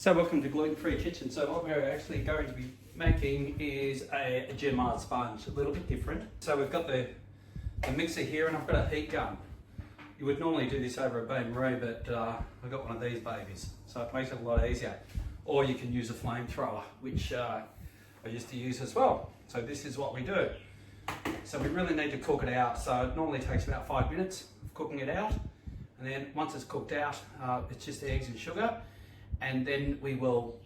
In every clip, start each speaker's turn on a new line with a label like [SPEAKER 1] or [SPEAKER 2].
[SPEAKER 1] So welcome to Gluten Free Kitchen. So what we're actually going to be making is a Genoise sponge, a little bit different. So we've got the mixer here and I've got a heat gun. You would normally do this over a bain-marie, but I've got one of these babies, so it makes it a lot easier. Or you can use a flamethrower, which I used to use as well. So this is what we do. So we really need to cook it out. So it normally takes about 5 minutes of cooking it out. And then once it's cooked out, it's just eggs and sugar. And then we will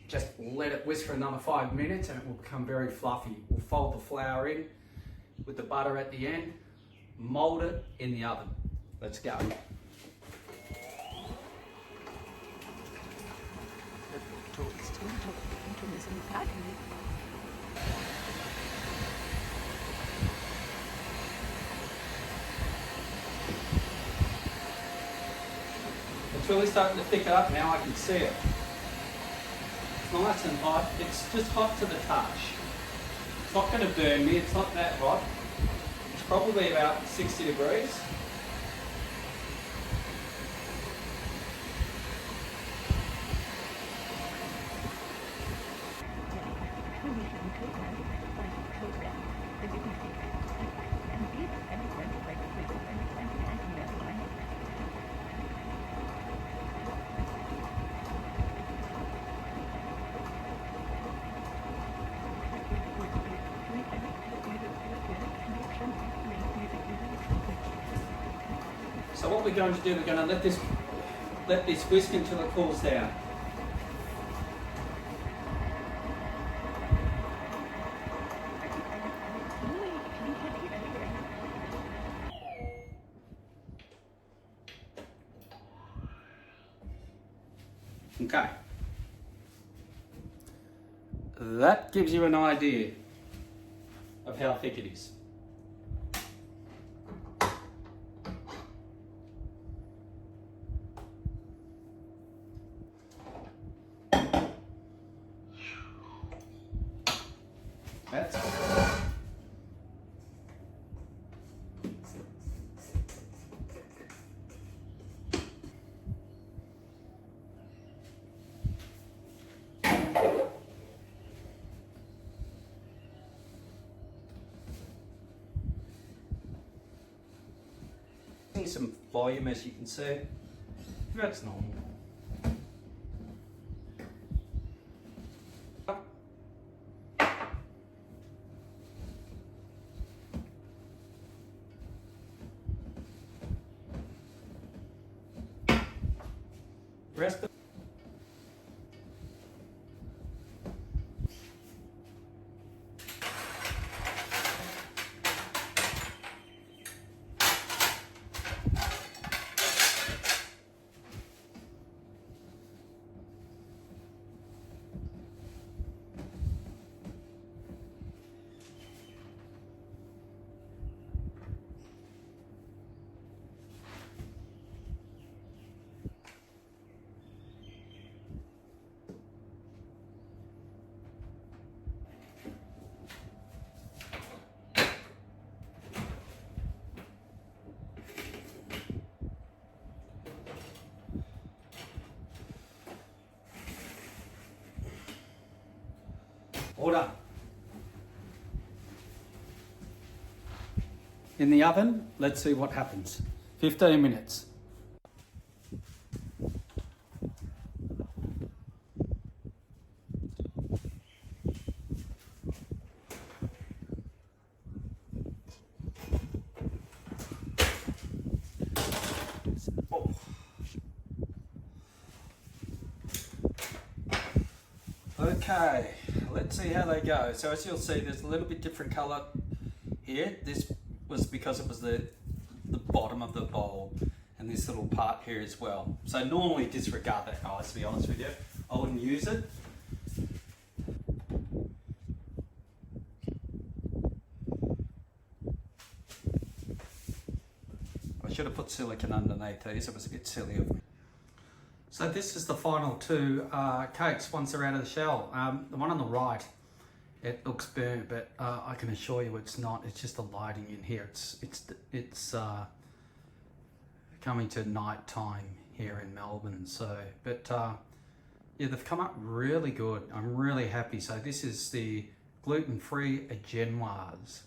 [SPEAKER 1] just let it whisk for another 5 minutes and it will become very fluffy. We'll fold the flour in with the butter at the end, mold it in the oven. Let's go. It's really starting to thicken up now, I can see it. It's nice and hot. It's just hot to the touch. It's not going to burn me, it's not that hot. It's probably about 60 degrees. So what we're going to do, we're going to let this whisk until it cools down. Okay. That gives you an idea of how thick it is. That's some volume, as you can see. That's normal. Rest of order. In the oven, let's see what happens. 15 minutes. Oh. Okay, let's see how they go. So as you'll see, there's a little bit different colour here. This was because it was the bottom of the bowl, and this little part here as well. So normally disregard that, guys, to be honest with you. I wouldn't use it. I should have put silicone underneath these, it was a bit silly of me. So this is the final two cakes once they're out of the shell. The one on the right, it looks burnt, but I can assure you it's not. It's just the lighting in here. It's coming to night time here in Melbourne. So, but Yeah, they've come up really good. I'm really happy. So this is the gluten-free Genoise.